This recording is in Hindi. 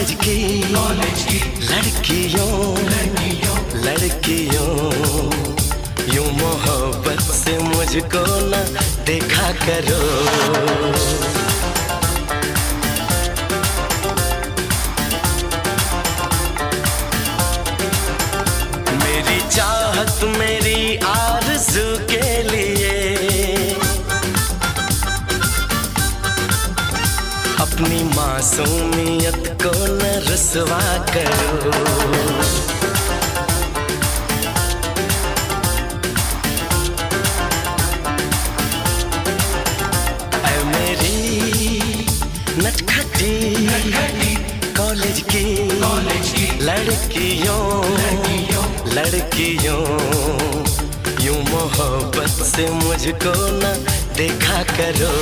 कॉलेज की लड़कियों लड़कियों यूं मोहब्बत से मुझको न देखा करो। मेरी चाहत मेरी आरज़ू के लिए अपनी मासूमियत को न रुसवा करो। ऐ मेरी नटखटी कॉलेज की लड़कियों लड़कियों यूं मोहब्बत से मुझको न देखा करो।